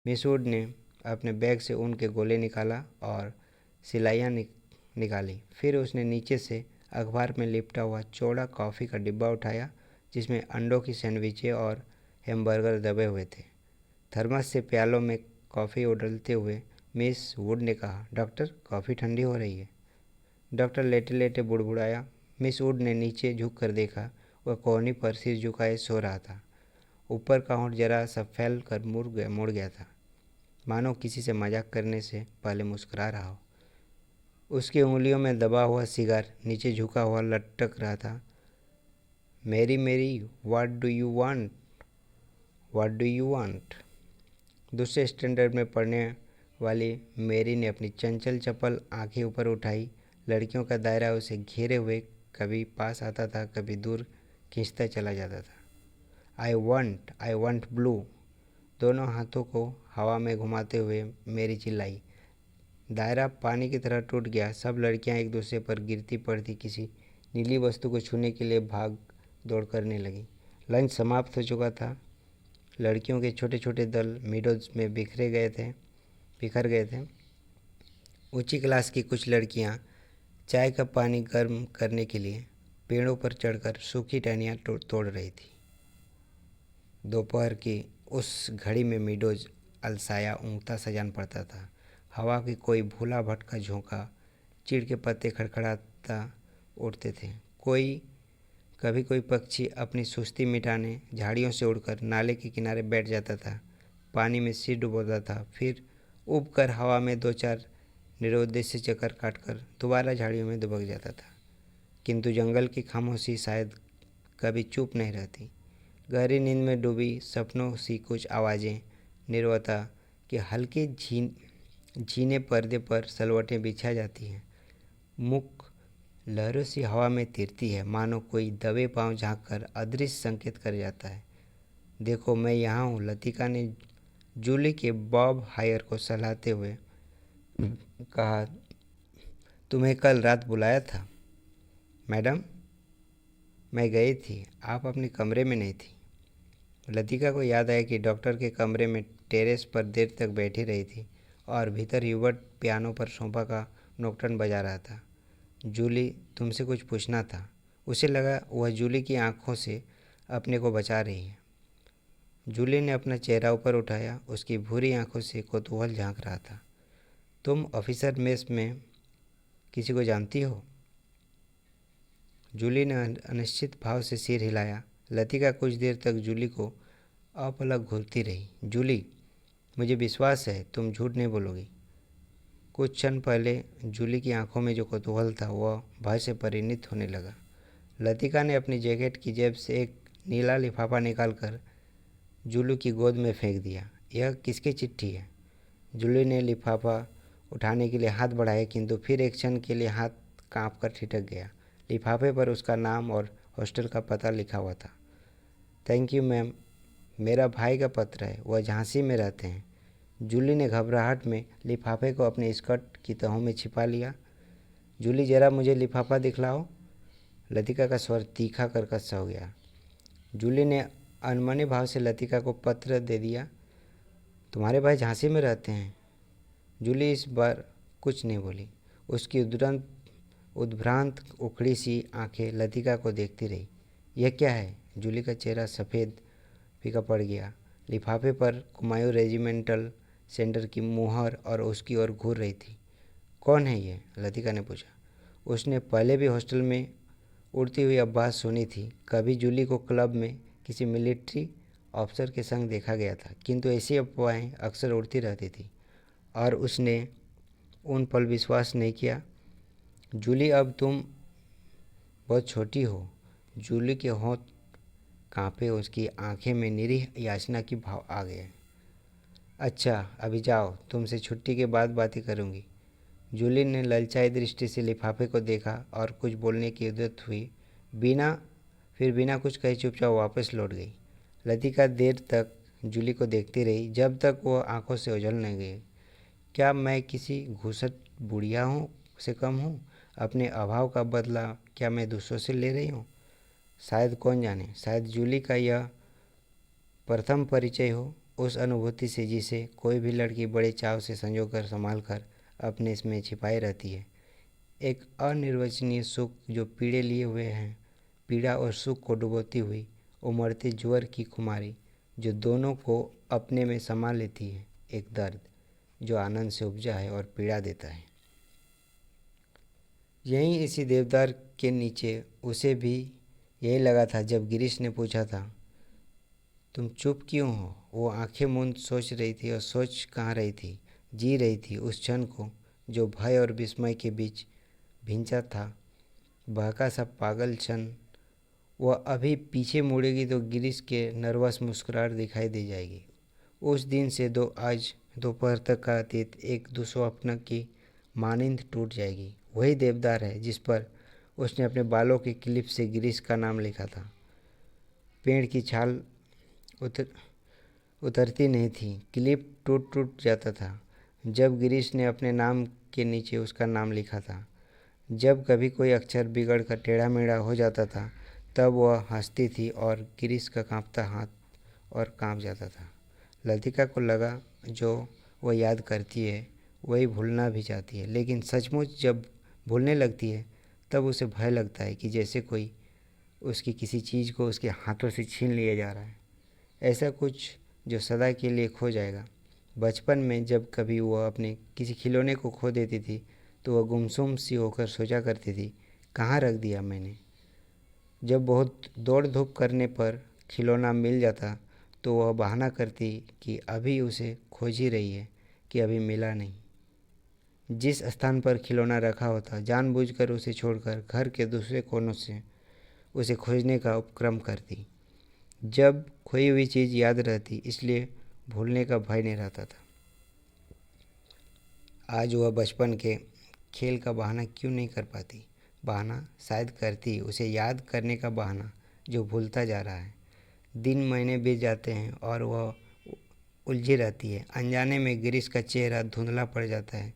Miss would ने अपने bag से ऊन के गोले निकाला और सिलाइयाँ निकाली। फिर उसने नीचे से अखबार में लिपटा हुआ चौड़ा कॉफ़ी का डिब्बा उठाया, जिसमें अंडों की सैंडविचें और हैमबर्गर दबे हुए थे। थर्मस से प्यालों में कॉफ़ी उड़लते हुए मिस वुड ने कहा, डॉक्टर, कॉफ़ी ठंडी हो रही है। डॉक्टर लेटे लेटे बुड़बुड़ाया। मिस वुड ने नीचे झुक कर देखा। वह कोहनी पर सिर झुकाए सो रहा था। ऊपर का होंठ जरा सा फैल कर मुड़ गया था, मानो किसी से मजाक करने से पहले मुस्कुरा रहा हो। उसकी उंगलियों में दबा हुआ सिगार नीचे झुका हुआ लटक रहा था। मेरी मेरी, what do you want, what do you want. दूसरे स्टैंडर्ड में पढ़ने वाली मेरी ने अपनी चंचल चपल आंखें ऊपर उठाई। लड़कियों का दायरा उसे घेरे हुए कभी पास आता था, कभी दूर खींचता चला जाता था। I want blue. दोनों हाथों को हवा में घुमाते हुए मेरी चिल्लाई। दायरा पानी की तरह टूट गया। सब लड़कियां एक दूसरे पर गिरती पड़ती किसी नीली वस्तु को छूने के लिए भाग दौड़ करने लगी। लंच समाप्त हो चुका था। लड़कियों के छोटे छोटे दल मीडोज में बिखर गए थे। ऊंची क्लास की कुछ लड़कियां चाय का पानी गर्म करने के लिए पेड़ों पर चढ़कर सूखी टहनियाँ तोड़ रही थी। दोपहर की उस घड़ी में मीडोज अलसाया ऊँगता सा जान पड़ता था। हवा की कोई भूला भटका झोंका, चीड़ के पत्ते खड़खड़ाता उड़ते थे। कभी कोई पक्षी अपनी सुस्ती मिटाने झाड़ियों से उड़कर नाले के किनारे बैठ जाता था, पानी में सिर डुबोता था, फिर उबकर हवा में दो चार निरुद्देश्य चक्कर काटकर दोबारा झाड़ियों में दुबक जाता था। किंतु जंगल की खामोशी शायद कभी चुप नहीं रहती। गहरी नींद में डूबी सपनों सी कुछ आवाज़ें निर्वता के हल्के झीने पर्दे पर सलवटें बिछा जाती हैं। मुख लहरों सी हवा में तिरती है, मानो कोई दबे पांव झाँक कर अदृश्य संकेत कर जाता है। देखो, मैं यहाँ हूँ, लतिका ने जूली के बॉब हायर को सहलाते हुए कहा। तुम्हें कल रात बुलाया था मैडम। मैं गई थी, आप अपने कमरे में नहीं थी। लतिका को याद आया कि डॉक्टर के कमरे में टेरेस पर देर तक बैठी रही थी और भीतर ह्यूबर्ट पियानो पर सोंपा का नोक्टर्न बजा रहा था। जूली, तुमसे कुछ पूछना था। उसे लगा वह जूली की आंखों से अपने को बचा रही है। जूली ने अपना चेहरा ऊपर उठाया। उसकी भूरी आंखों से कौतूहल झांक रहा था। तुम ऑफिसर मेस में किसी को जानती हो? जूली ने अनिश्चित भाव से सिर हिलाया। लतिका कुछ देर तक जूली को अपलक घूरती रही। जूली, मुझे विश्वास है तुम झूठ नहीं बोलोगी। कुछ क्षण पहले जूली की आंखों में जो कौतूहल था वह भय से परिणित होने लगा। लतिका ने अपनी जैकेट की जेब से एक नीला लिफाफा निकालकर जूली की गोद में फेंक दिया। यह किसकी चिट्ठी है? जूली ने लिफाफा उठाने के लिए हाथ बढ़ाया, किंतु फिर एक क्षण के लिए हाथ कांपकर ठिठक गया। लिफाफे पर उसका नाम और हॉस्टल का पता लिखा हुआ था। थैंक यू मैम, मेरा भाई का पत्र है, वह झांसी में रहते हैं। जूली ने घबराहट में लिफाफे को अपने स्कर्ट की तहों में छिपा लिया। जूली, जरा मुझे लिफाफा दिखलाओ। लतिका का स्वर तीखा कर्कश सा हो गया। जूली ने अनमने भाव से लतिका को पत्र दे दिया। तुम्हारे भाई झांसी में रहते हैं? जूली इस बार कुछ नहीं बोली। उसकी उद्भ्रांत उखड़ी सी आंखें लतिका को देखती रही। यह क्या है? जूली का चेहरा सफ़ेद फीका पड़ गया। लिफाफे पर कुमायूं रेजिमेंटल सेंटर की मुहर और उसकी ओर घूर रही थी। कौन है ये? लतिका ने पूछा। उसने पहले भी हॉस्टल में उड़ती हुई आवाज़ सुनी थी। कभी जूली को क्लब में किसी मिलिट्री ऑफिसर के संग देखा गया था, किंतु ऐसी अफवाहें अक्सर उड़ती रहती थी और उसने उन पर विश्वास नहीं किया। जूली, अब तुम बहुत छोटी हो। जूली के होंठ कांपे, उसकी आंखें में निरीह याचना की भाव आ गए। अच्छा, अभी जाओ, तुमसे छुट्टी के बाद बातें करूंगी। जूली ने ललचाई दृष्टि से लिफाफे को देखा और कुछ बोलने की उद्यत हुई। बिना कुछ कहे चुपचाप वापस लौट गई। लतिका देर तक जूली को देखती रही, जब तक वह आंखों से ओझल न गई। क्या मैं किसी घूसट बुढ़िया से कम हूँ? अपने अभाव का बदला क्या मैं दूसरों से ले रही हूँ? शायद, कौन जाने, शायद जूली का यह प्रथम परिचय हो। उस अनुभूति से जिसे कोई भी लड़की बड़े चाव से संजो कर संभाल कर अपने इसमें छिपाई रहती है। एक अनिर्वचनीय सुख जो पीड़े लिए हुए हैं, पीड़ा और सुख को डुबोती हुई उमड़ते ज्वर की खुमारी जो दोनों को अपने में समा लेती है। एक दर्द जो आनंद से उपजा है और पीड़ा देता है। यहीं इसी देवदार के नीचे उसे भी यही लगा था जब गिरीश ने पूछा था, तुम चुप क्यों हो? वो आंखें मूंद सोच रही थी और सोच कहाँ रही थी, जी रही थी उस क्षण को जो भय और विस्मय के बीच भिंचा था। बहका सा पागल क्षण। वह अभी पीछे मुड़ेगी तो गिरीश के नर्वस मुस्कुराहट दिखाई दे जाएगी। उस दिन से आज दोपहर तक का अतीत एक दुस्वप्न की मानिंद टूट जाएगी। वही देवदार है जिस पर उसने अपने बालों के क्लिप से गिरीश का नाम लिखा था। पेड़ की छाल उतरती नहीं थी, क्लिप टूट टूट जाता था जब गिरीश ने अपने नाम के नीचे उसका नाम लिखा था। जब कभी कोई अक्षर बिगड़ कर टेढ़ा मेढ़ा हो जाता था तब वह हंसती थी और गिरीश का कांपता हाथ और कांप जाता था। लतिका को लगा जो वह याद करती है वही भूलना भी चाहती है, लेकिन सचमुच जब भूलने लगती है तब उसे भय लगता है कि जैसे कोई उसकी किसी चीज़ को उसके हाथों से छीन लिया जा रहा है, ऐसा कुछ जो सदा के लिए खो जाएगा। बचपन में जब कभी वह अपने किसी खिलौने को खो देती थी तो वह गुमसुम सी होकर सोचा करती थी, कहाँ रख दिया मैंने। जब बहुत दौड़ धूप करने पर खिलौना मिल जाता तो वह बहाना करती कि अभी उसे खोज ही रही है, कि अभी मिला नहीं। जिस स्थान पर खिलौना रखा होता जानबूझकर उसे छोड़कर घर के दूसरे कोनों से उसे खोजने का उपक्रम करती। जब खोई हुई चीज़ याद रहती इसलिए भूलने का भय नहीं रहता था। आज वह बचपन के खेल का बहाना क्यों नहीं कर पाती? बहाना शायद करती, उसे याद करने का बहाना जो भूलता जा रहा है। दिन महीने बीत जाते हैं और वह उलझी रहती है। अनजाने में गिरीश का चेहरा धुंधला पड़ जाता है।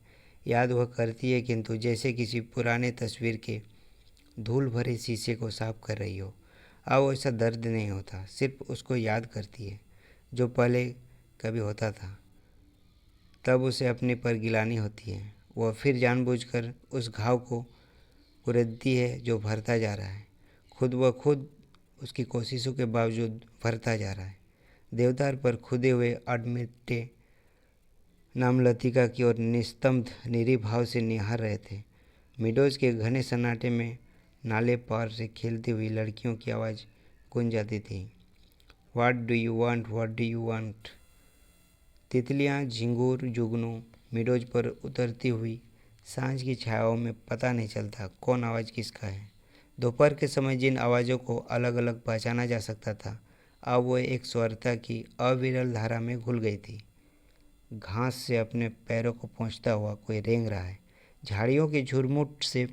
याद वह करती है किंतु जैसे किसी पुराने तस्वीर के धूल भरे शीशे को साफ कर रही हो। अब ऐसा दर्द नहीं होता, सिर्फ उसको याद करती है जो पहले कभी होता था। तब उसे अपने पर गिलानी होती है। वह फिर जानबूझकर उस घाव को कुरेदती है जो भरता जा रहा है, खुद ब खुद उसकी कोशिशों के बावजूद भरता जा रहा है। देवदार पर खुदे हुए अडमिटे नाम लतिका की ओर निस्तब्ध निरी भाव से निहार रहे थे। मिडोज के घने सन्नाटे में नाले पार से खेलती हुई लड़कियों की आवाज़ गूंज जाती थी। What do you want, what do you want. तितलियाँ, झिंगुर, जुगनू मिडोज पर उतरती हुई सांझ की छायाओं में पता नहीं चलता कौन आवाज़ किसका है। दोपहर के समय जिन आवाज़ों को अलग अलग पहचाना जा सकता था अब वह एक स्वरता की अविरल धारा में घुल गई थी। घास से अपने पैरों को पोंछता हुआ कोई रेंग रहा है। झाड़ियों के झुरमुट से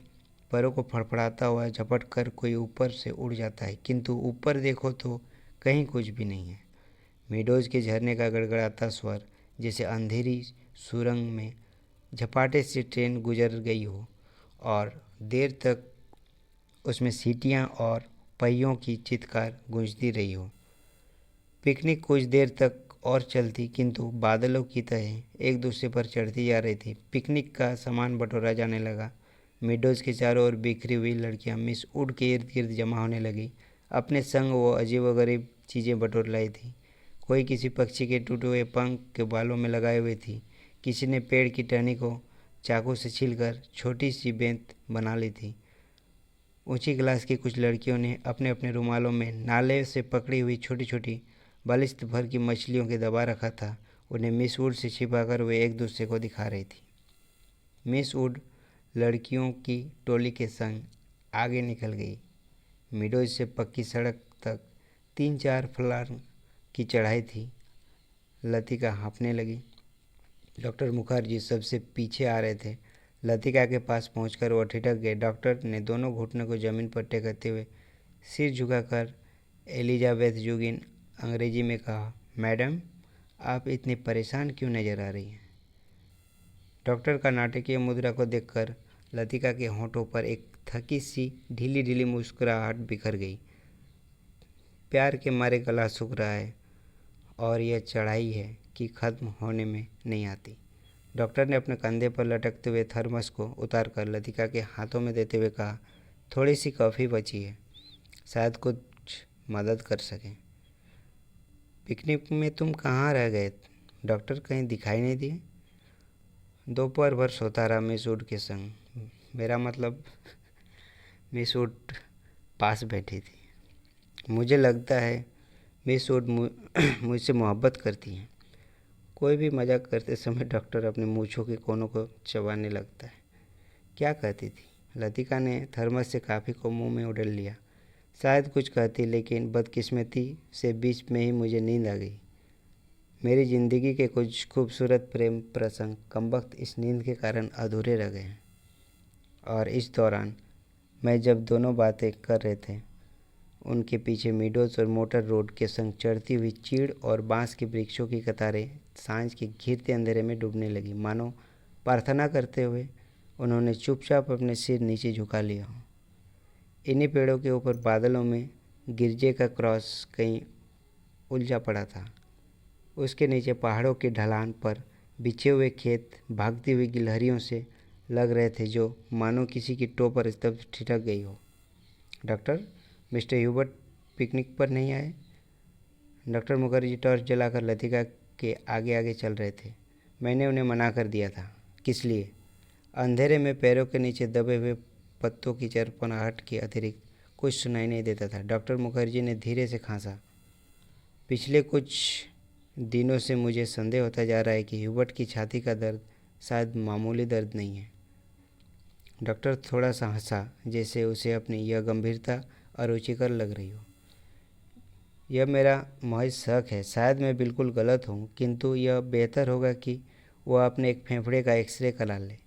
पैरों को फड़फड़ाता हुआ झपट कर कोई ऊपर से उड़ जाता है, किंतु ऊपर देखो तो कहीं कुछ भी नहीं है। मेडोज के झरने का गड़गड़ाता स्वर जैसे अंधेरी सुरंग में झपाटे से ट्रेन गुजर गई हो और देर तक उसमें सीटियां और पहियों की चित्कार गूंजती रही हो। पिकनिक कुछ देर तक और चलती किंतु बादलों की तरह एक दूसरे पर चढ़ती जा रही थी। पिकनिक का सामान बटोरा जाने लगा। मिडोज के चारों ओर बिखरी हुई लड़कियां मिस वुड के इर्द गिर्द जमा होने लगी। अपने संग वो अजीब व गरीब चीज़ें बटोर लाई थी। कोई किसी पक्षी के टूटे हुए पंख के बालों में लगाए हुए थी, किसी ने पेड़ की टहनी को चाकू से छीलकर छोटी सी बेंत बना ली थी। ऊंची क्लास की कुछ लड़कियों ने अपने अपने रुमालों में नाले से पकड़ी हुई छोटी छोटी बालिश्त भर की मछलियों के दबा रखा था। उन्हें मिस वुड से छिपाकर वे एक दूसरे को दिखा रही थी। मिस वुड लड़कियों की टोली के संग आगे निकल गई। मिडोज से पक्की सड़क तक 3-4 फर्लांग की चढ़ाई थी। लतिका हाँफने लगी। डॉक्टर मुखर्जी सबसे पीछे आ रहे थे। लतिका के पास पहुंचकर वह ठिठक गए। डॉक्टर ने दोनों घुटनों को जमीन पर टेकते हुए सिर झुकाकर एलिजाबेथ जुगिन अंग्रेजी में कहा, मैडम आप इतनी परेशान क्यों नजर आ रही हैं। डॉक्टर का नाटकीय मुद्रा को देखकर लतिका के होंठों पर एक थकी सी ढीली ढीली मुस्कुराहट बिखर गई। प्यार के मारे गला सूख रहा है और यह चढ़ाई है कि ख़त्म होने में नहीं आती। डॉक्टर ने अपने कंधे पर लटकते हुए थर्मस को उतारकर लतिका के हाथों में देते हुए कहा, थोड़ी सी कॉफ़ी बची है, शायद कुछ मदद कर सकें। पिकनिक में तुम कहाँ रह गए? डॉक्टर कहीं दिखाई नहीं दिए। दोपहर भर सोता रहा मिस वुड के संग। मेरा मतलब मिस वुड पास बैठी थी। मुझे लगता है मिस वुड मुझसे मोहब्बत करती हैं। कोई भी मजाक करते समय डॉक्टर अपने मूँछों के कोनों को चबाने लगता है। क्या कहती थी? लतिका ने थर्मस से कॉफ़ी को मुंह में उड़ेल लिया। शायद कुछ कहती, लेकिन बदकिस्मती से बीच में ही मुझे नींद आ गई। मेरी ज़िंदगी के कुछ खूबसूरत प्रेम प्रसंग कमबख्त इस नींद के कारण अधूरे रह गए हैं। और इस दौरान मैं जब दोनों बातें कर रहे थे, उनके पीछे मीडोज और मोटर रोड के संग चढ़ती हुई चीड़ और बांस के वृक्षों की कतारें सांझ के घिरते अंधेरे में डूबने लगी। मानो प्रार्थना करते हुए उन्होंने चुपचाप अपने सिर नीचे झुका लिया हो। इन्हीं पेड़ों के ऊपर बादलों में गिरजे का क्रॉस कहीं उलझा पड़ा था। उसके नीचे पहाड़ों की ढलान पर बिछे हुए खेत भागती हुई गिलहरियों से लग रहे थे, जो मानो किसी की टो पर स्तब्ध ठिठक गई हो। डॉक्टर, मिस्टर ह्यूबर्ट पिकनिक पर नहीं आए? डॉक्टर मुखर्जी टॉर्च जलाकर लतिका के आगे आगे चल रहे थे। मैंने उन्हें मना कर दिया था। किस लिए? अंधेरे में पैरों के नीचे दबे हुए पत्तों की चरपनाहट के अतिरिक्त कुछ सुनाई नहीं देता था। डॉक्टर मुखर्जी ने धीरे से खांसा। पिछले कुछ दिनों से मुझे संदेह होता जा रहा है कि ह्यूबर्ट की छाती का दर्द शायद मामूली दर्द नहीं है। डॉक्टर थोड़ा सा हंसा, जैसे उसे अपनी यह गंभीरता अरुचिकर लग रही हो। यह मेरा महज शक है, शायद मैं बिल्कुल गलत हूँ, किंतु यह बेहतर होगा कि वह अपने एक फेफड़े का एक्सरे करा ले।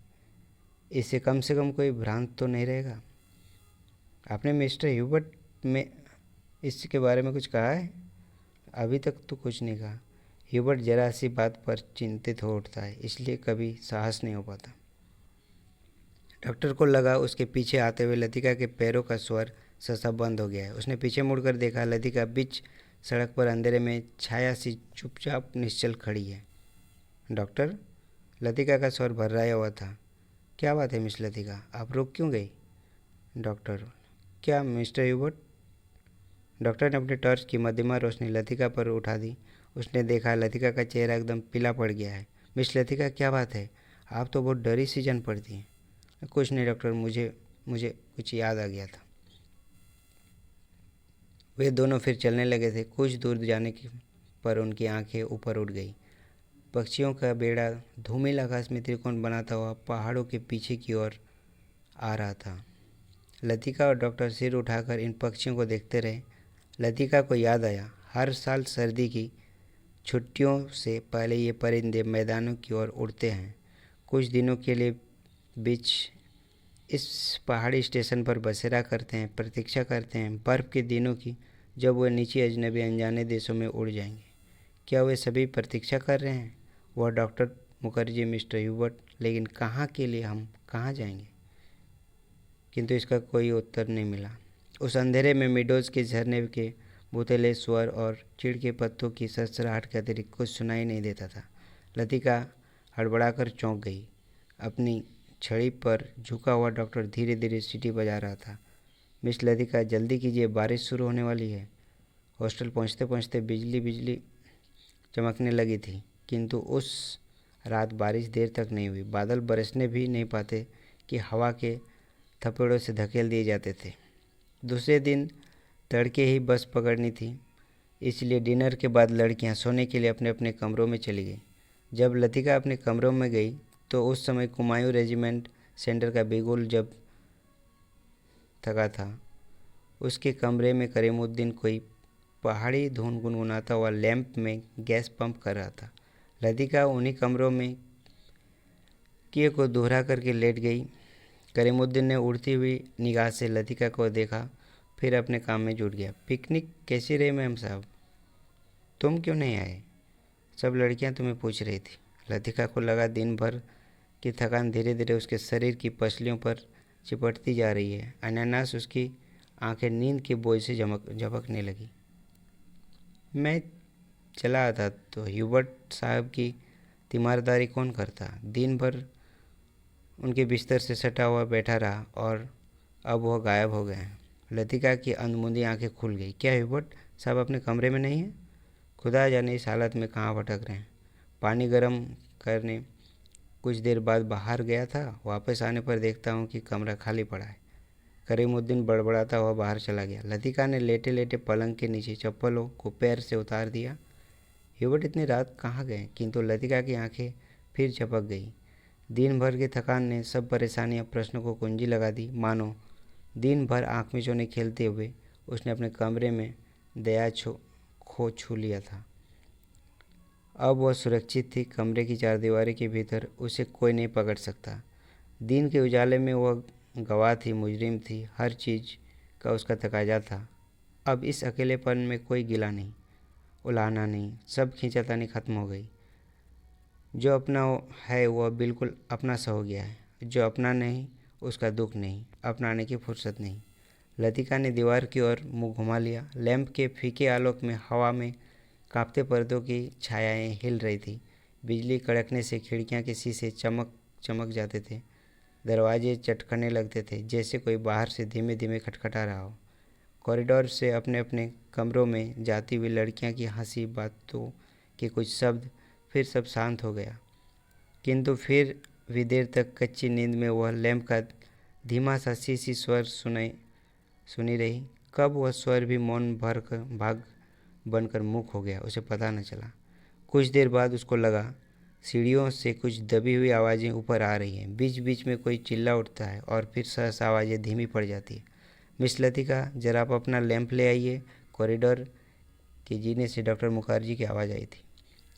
इससे कम से कम कोई भ्रांत तो नहीं रहेगा। आपने मिस्टर ह्यूबर्ट में इसके बारे में कुछ कहा है? अभी तक तो कुछ नहीं कहा। ह्यूबर्ट जरा सी बात पर चिंतित हो उठता है, इसलिए कभी साहस नहीं हो पाता। डॉक्टर को लगा उसके पीछे आते हुए लतिका के पैरों का स्वर सहसा बंद हो गया है। उसने पीछे मुड़कर देखा। लतिका बीच सड़क पर अंधेरे में छाया सी चुपचाप निश्चल खड़ी है। डॉक्टर, लतिका का स्वर भर्राया हुआ था। क्या बात है मिस लतिका, आप रुक क्यों गई? डॉक्टर, क्या मिस्टर ह्यूबर्ट? डॉक्टर ने अपनी टॉर्च की मध्यमा रोशनी लतिका पर उठा दी। उसने देखा लतिका का चेहरा एकदम पीला पड़ गया है। मिस लतिका, क्या बात है? आप तो बहुत डरी सी जान पड़ती हैं। कुछ नहीं डॉक्टर, मुझे कुछ याद आ गया था। वे दोनों फिर चलने लगे थे। कुछ दूर जाने पर उनकी आंखें ऊपर उठ गई। पक्षियों का बेड़ा धूमिल आकाश में त्रिकोण बनाता हुआ पहाड़ों के पीछे की ओर आ रहा था। लतिका और डॉक्टर सिर उठाकर इन पक्षियों को देखते रहे। लतिका को याद आया, हर साल सर्दी की छुट्टियों से पहले ये परिंदे मैदानों की ओर उड़ते हैं। कुछ दिनों के लिए बीच इस पहाड़ी स्टेशन पर बसेरा करते हैं, प्रतीक्षा करते हैं बर्फ़ के दिनों की, जब वे नीचे अजनबी अनजाने देशों में उड़ जाएंगे। क्या वे सभी प्रतीक्षा कर रहे हैं? वह डॉक्टर मुखर्जी, मिस्टर ह्यूबर्ट, लेकिन कहाँ के लिए? हम कहाँ जाएंगे? किंतु इसका कोई उत्तर नहीं मिला। उस अंधेरे में मिडोज के झरने के भूतेले स्वर और चिड़ के पत्तों की सरसराहट के अतिरिक्त कुछ सुनाई नहीं देता था। लतिका हड़बड़ाकर चौंक गई। अपनी छड़ी पर झुका हुआ डॉक्टर धीरे धीरे सीटी बजा रहा था। मिस लतिका, जल्दी कीजिए, बारिश शुरू होने वाली है। हॉस्टल पहुंचते पहुंचते बिजली चमकने लगी थी, किंतु उस रात बारिश देर तक नहीं हुई। बादल बरसने भी नहीं पाते कि हवा के थपेड़ों से धकेल दिए जाते थे। दूसरे दिन तड़के ही बस पकड़नी थी, इसलिए डिनर के बाद लड़कियां सोने के लिए अपने अपने कमरों में चली गईं। जब लतिका अपने कमरों में गई तो उस समय कुमायूं रेजिमेंट सेंटर का बिगुल जब थका था। उसके कमरे में करीमुद्दीन कोई पहाड़ी धुन गुनगुनाता हुआ लैंप में गैस पंप कर रहा था। लतिका उन्हीं कमरों में किए को दोहरा करके लेट गई। करीमुद्दीन ने उड़ती हुई निगाह से लतिका को देखा, फिर अपने काम में जुट गया। पिकनिक कैसी रही मैम साहब? तुम क्यों नहीं आए? सब लड़कियां तुम्हें पूछ रही थी। लतिका को लगा दिन भर की थकान धीरे धीरे उसके शरीर की पसलियों पर चिपटती जा रही है। अनायास उसकी आंखें नींद के बोझ से झपकने लगी। मैं चला आता तो ह्यूबर्ट साहब की तीमारदारी कौन करता। दिन भर उनके बिस्तर से सटा हुआ बैठा रहा और अब वह गायब हो गए हैं। लतिका की अंधमुंदी आंखें खुल गई। क्या ह्यूबर्ट साहब अपने कमरे में नहीं हैं? खुदा जाने इस हालत में कहाँ भटक रहे हैं। पानी गर्म करने कुछ देर बाद बाहर गया था। वापस आने पर देखता हूँ कि कमरा खाली पड़ा है। करीमुद्दीन बड़बड़ाता हुआ बाहर चला गया। लतिका ने लेटे लेटे पलंग के नीचे चप्पलों को पैर से उतार दिया। ह्यूबर्ट इतनी रात कहाँ गए? किंतु लतिका की आंखें फिर झपक गई। दिन भर की थकान ने सब परेशानियां प्रश्नों को कुंजी लगा दी। मानो दिन भर आँख मिचौने खेलते हुए उसने अपने कमरे में दया खो छू लिया था। अब वह सुरक्षित थी। कमरे की चारदीवारी के भीतर उसे कोई नहीं पकड़ सकता। दिन के उजाले में वह गवाह थी, मुजरिम थी। हर चीज़ का उसका तकाजा था। अब इस अकेलेपन में कोई गिला नहीं, उलाहना नहीं, सब खींचातानी खत्म हो गई। जो अपना है वह बिल्कुल अपना सा हो गया है। जो अपना नहीं उसका दुख नहीं, अपनाने की फुर्सत नहीं। लतिका ने दीवार की ओर मुंह घुमा लिया। लैंप के फीके आलोक में हवा में कांपते पर्दों की छायाएं हिल रही थी। बिजली कड़कने से खिड़कियां के शीशे चमक जाते थे। दरवाजे चटकने लगते थे, जैसे कोई बाहर से धीमे धीमे खटखटा रहा हो। कॉरिडोर से अपने अपने कमरों में जाती हुई लड़कियां की हंसी, बातों के कुछ शब्द, फिर सब शांत हो गया। किंतु फिर भी देर तक कच्ची नींद में वह लैंप का धीमा सा सी स्वर सुनी रही। कब वह स्वर भी मौन भर कर भाग बनकर मुख हो गया, उसे पता न चला। कुछ देर बाद उसको लगा सीढ़ियों से कुछ दबी हुई आवाज़ें ऊपर आ रही हैं। बीच बीच में कोई चिल्ला उठता है और फिर सहसा आवाज़ें धीमी पड़ जाती है। मिस लतिका, जरा आप अपना लैंप ले आइए। कॉरिडोर के जीने से डॉक्टर मुखर्जी की आवाज़ आई थी।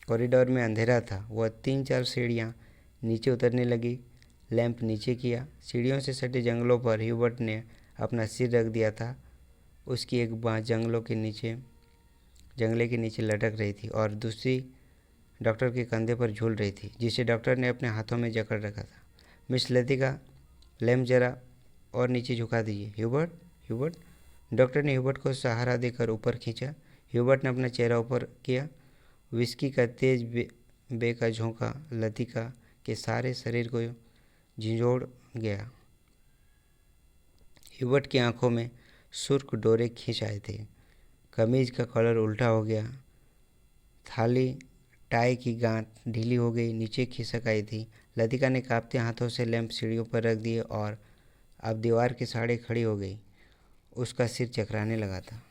कॉरिडोर में अंधेरा था। वह 3-4 सीढ़ियाँ नीचे उतरने लगी। लैंप नीचे किया। सीढ़ियों से सटे जंगलों पर ह्यूबर्ट ने अपना सिर रख दिया था। उसकी एक बाँह जंगले के नीचे लटक रही थी और दूसरी डॉक्टर के कंधे पर झूल रही थी, जिसे डॉक्टर ने अपने हाथों में जकड़ रखा था। मिस लतिका, लैंप जरा और नीचे झुका दीजिए। Hubert, Hubert. डॉक्टर ने ह्यूबर्ट को सहारा देकर ऊपर खींचा। ह्यूबर्ट ने अपना चेहरा ऊपर किया। विस्की का तेज बे का झोंका लतिका के सारे शरीर को झिंझोड़ गया। ह्यूबर्ट की आंखों में सुर्ख डोरे खींच आए थे। कमीज का कलर उल्टा हो गया। थाली टाई की गांठ ढीली हो गई, नीचे खिसक आई थी। लतिका ने कांपते हाथों से लैंप सीढ़ियों पर रख दिए और अब दीवार के सहारे खड़ी हो गई। उसका सिर चकराने लगा था।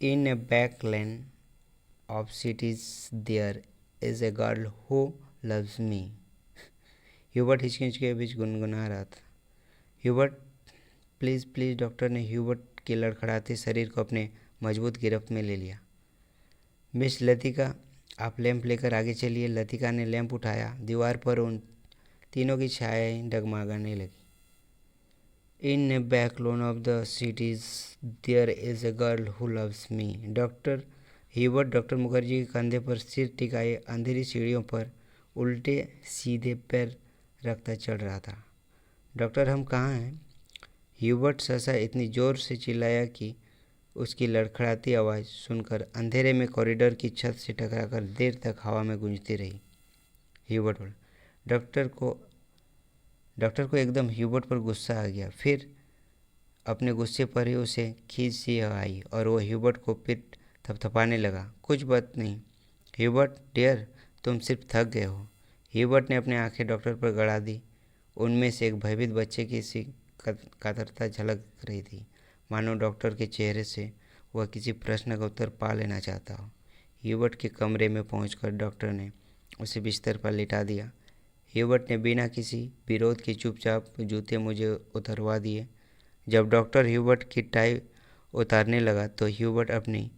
In a back lane of cities there is a girl who loves me. Hubert हिचकिच के बीच गुनगुना रहा था। Hubert please please. डॉक्टर ने ह्यूबर्ट के लड़खड़ाते शरीर को अपने मजबूत गिरफ्त में ले लिया। मिस लतिका, आप लैंप लेकर आगे चलिए। लतिका ने लैंप उठाया। दीवार पर उन तीनों की छायाएं डगमगाने लगी। In a back lane of the cities there is a girl who loves me. Hubert doctor Mukherjee के कंधे पर सिर टिकाए अंधेरी सीढ़ियों पर उल्टे सीधे पैर रखता चढ़ रहा था। डॉक्टर, हम कहाँ हैं? ह्यूबर्ट सहसा इतनी ज़ोर से चिल्लाया कि उसकी लड़खड़ाती आवाज़ सुनकर अंधेरे में कॉरिडोर की छत से टकराकर देर तक हवा में गूंजती रही। ह्यूबर्ट बोला। डॉक्टर को एकदम ह्यूबर्ट पर गुस्सा आ गया। फिर अपने गुस्से पर ही उसे खींच सी आई और वो ह्यूबर्ट को पीठ थपथपाने लगा। कुछ बात नहीं ह्यूबर्ट डियर, तुम सिर्फ थक गए हो। ह्यूबर्ट ने अपनी आंखें डॉक्टर पर गड़ा दी। उनमें से एक भयभीत बच्चे की सी कातरता झलक रही थी, मानो डॉक्टर के चेहरे से वह किसी प्रश्न का उत्तर पा लेना चाहता हो। ह्यूबर्ट के कमरे में पहुंचकर डॉक्टर ने उसे बिस्तर पर लिटा दिया। ह्यूबर्ट ने बिना किसी विरोध के चुपचाप जूते मुझे उतरवा दिए। जब डॉक्टर ह्यूबर्ट की टाई उतारने लगा तो ह्यूबर्ट अपनी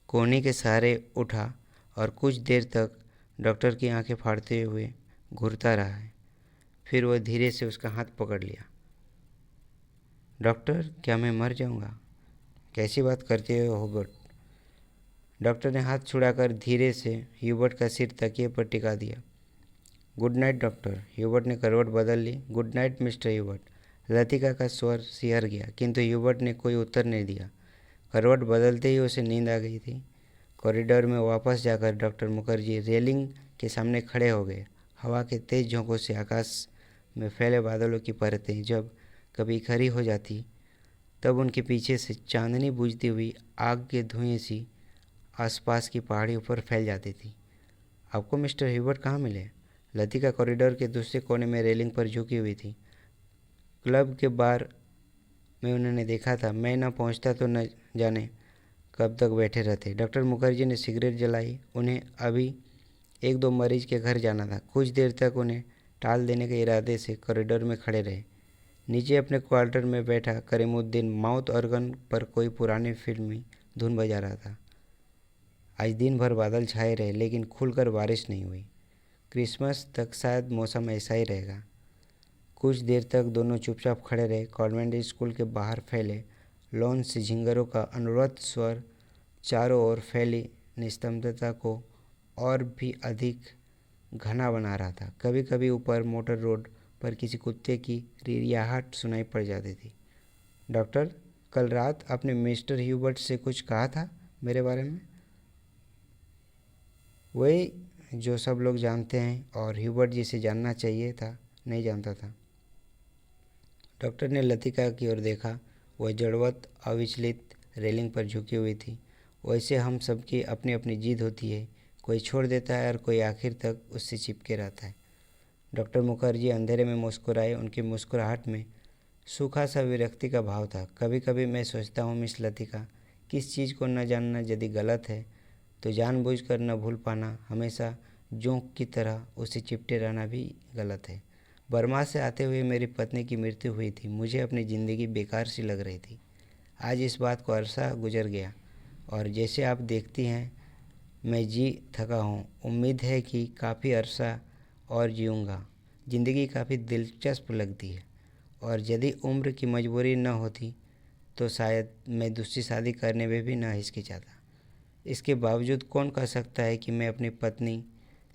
कोहनी के सहारे उठा और कुछ देर तक डॉक्टर की आंखें फाड़ते हुए घूरता रहा है। फिर वह धीरे से उसका हाथ पकड़ लिया। डॉक्टर, क्या मैं मर जाऊंगा? कैसी बात करते हो ह्यूबर्ट? डॉक्टर ने हाथ छुड़ाकर धीरे से ह्यूबर्ट का सिर तकिए पर टिका दिया। Good night doctor. ह्यूबर्ट ने करवट बदल ली। Good night mister Hubert. Latika का स्वर सिहर गया, किंतु ह्यूबर्ट ने कोई उत्तर नहीं दिया। करवट बदलते ही उसे नींद आ गई थी। कॉरिडोर में वापस जाकर डॉक्टर मुखर्जी रेलिंग के सामने खड़े हो गए। हवा के तेज झोंकों से आकाश में फैले बादलों की परतें जब कभी इकट्ठी हो जाती तब उनके पीछे से चांदनी बुझती हुई आग के धुएं सी आसपास की पहाड़ियों पर फैल जाती थी। आपको मिस्टर ह्यूबर्ट कहाँ मिले? लतिका कॉरिडोर के दूसरे कोने में रेलिंग पर झुकी हुई थी। क्लब के बार में उन्होंने देखा था। मैं न पहुंचता तो न जाने कब तक बैठे रहते। डॉक्टर मुखर्जी ने सिगरेट जलाई। उन्हें अभी एक दो मरीज के घर जाना था। कुछ देर तक उन्हें टाल देने के इरादे से कॉरिडोर में खड़े रहे। नीचे अपने क्वार्टर में बैठा करीमुद्दीन माउथ ऑर्गन पर कोई पुरानी फिल्मी धुन बजा रहा था। आज दिन भर बादल छाए रहे लेकिन खुलकर बारिश नहीं हुई। क्रिसमस तक शायद मौसम ऐसा ही रहेगा। कुछ देर तक दोनों चुपचाप खड़े रहे। कॉन्वेंट स्कूल के बाहर फैले लॉन से झिंगरों का अनुरत स्वर चारों ओर फैली निस्तब्धता को और भी अधिक घना बना रहा था। कभी कभी ऊपर मोटर रोड पर किसी कुत्ते की रिरियाहट सुनाई पड़ जाती थी। डॉक्टर, कल रात आपने मिस्टर ह्यूबर्ट से कुछ कहा था मेरे बारे में? वही जो सब लोग जानते हैं और ह्यूबर्ट जिसे जानना चाहिए था नहीं जानता था। डॉक्टर ने लतिका की ओर देखा। वह जड़वत अविचलित रेलिंग पर झुकी हुई थी। वैसे हम सबकी अपनी अपनी जिद होती है। कोई छोड़ देता है और कोई आखिर तक उससे चिपके रहता है। डॉक्टर मुखर्जी अंधेरे में मुस्कुराए। उनकी मुस्कुराहट में सूखा सा विरक्ति का भाव था। कभी कभी मैं सोचता हूँ मिस लतिका, किस चीज़ को न जानना यदि गलत है तो जानबूझकर न भूल पाना, हमेशा जोंक की तरह उसे चिपटे रहना भी गलत है। बर्मा से आते हुए मेरी पत्नी की मृत्यु हुई थी। मुझे अपनी ज़िंदगी बेकार सी लग रही थी। आज इस बात को अरसा गुजर गया और जैसे आप देखती हैं मैं जी थका हूँ। उम्मीद है कि काफ़ी अरसा और जीऊँगा। ज़िंदगी काफ़ी दिलचस्प लगती है और यदि उम्र की मजबूरी न होती तो शायद मैं दूसरी शादी करने में भी न हिचकिचाता। इसके बावजूद कौन कह सकता है कि मैं अपनी पत्नी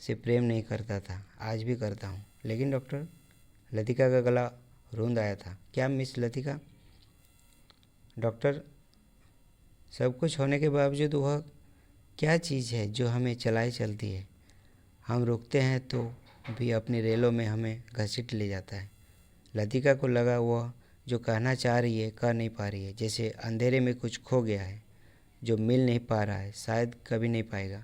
से प्रेम नहीं करता था? आज भी करता हूँ। लेकिन डॉक्टर, लतिका का गला रूंध आया था। क्या मिस लतिका? डॉक्टर, सब कुछ होने के बावजूद वह क्या चीज़ है जो हमें चलाई चलती है? हम रुकते हैं तो भी अपनी रेलों में हमें घसीट ले जाता है। लतिका को लगा वह जो कहना चाह रही है कह नहीं पा रही है। जैसे अंधेरे में कुछ खो गया है जो मिल नहीं पा रहा है, शायद कभी नहीं पाएगा।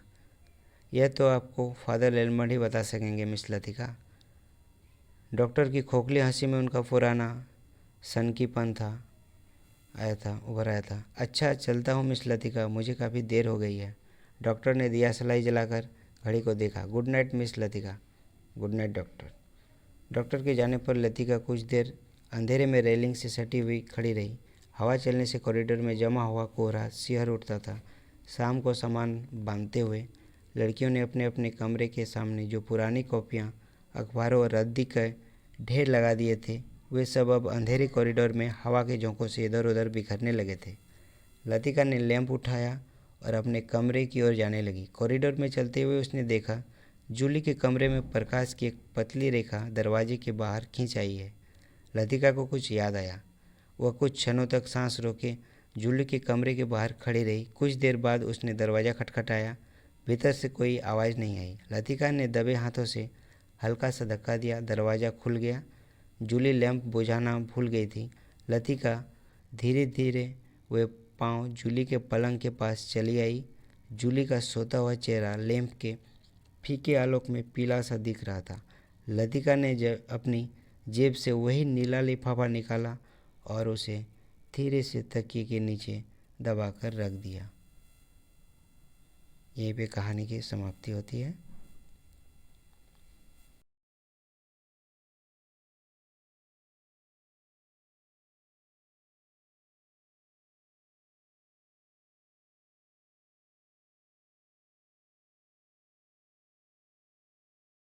यह तो आपको फादर एलमंड ही बता सकेंगे मिस लतिका। डॉक्टर की खोखली हंसी में उनका पुराना सनकीपन उभर आया था। अच्छा, चलता हूँ मिस लतिका, मुझे काफ़ी देर हो गई है। डॉक्टर ने दिया सलाई जलाकर घड़ी को देखा। Good night miss Latika. Good night doctor. Doctor के जाने पर लतिका कुछ देर अंधेरे में रेलिंग से सटी हुई खड़ी रही। हवा चलने से कॉरिडोर में जमा हुआ कोहरा सिहर उठता था। शाम को सामान बांधते हुए लड़कियों ने अपने अपने कमरे के सामने जो पुरानी कॉपियाँ, अखबारों और रद्दी के ढेर लगा दिए थे, वे सब अब अंधेरे कॉरिडोर में हवा के झोंकों से इधर उधर बिखरने लगे थे। लतिका ने लैंप उठाया और अपने कमरे की ओर जाने लगी। कॉरिडोर में चलते हुए उसने देखा जूली के कमरे में प्रकाश की एक पतली रेखा दरवाजे के बाहर खींच आई है। लतिका को कुछ याद आया। वह कुछ क्षणों तक सांस रोके जूली के कमरे के बाहर खड़ी रही। कुछ देर बाद उसने दरवाज़ा खटखटाया। भीतर से कोई आवाज़ नहीं आई। लतिका ने दबे हाथों से हल्का सा धक्का दिया। दरवाज़ा खुल गया। जूली लैंप बुझाना भूल गई थी। लतिका धीरे धीरे वे पाँव जूली के पलंग के पास चली आई। जूली का सोता हुआ चेहरा लैंप के फीके आलोक में पीला सा दिख रहा था। लतिका ने अपनी जेब से वही नीला लिफाफा निकाला और उसे धीरे से तकिए के नीचे दबाकर रख दिया। यहीं पे कहानी की समाप्ति होती है।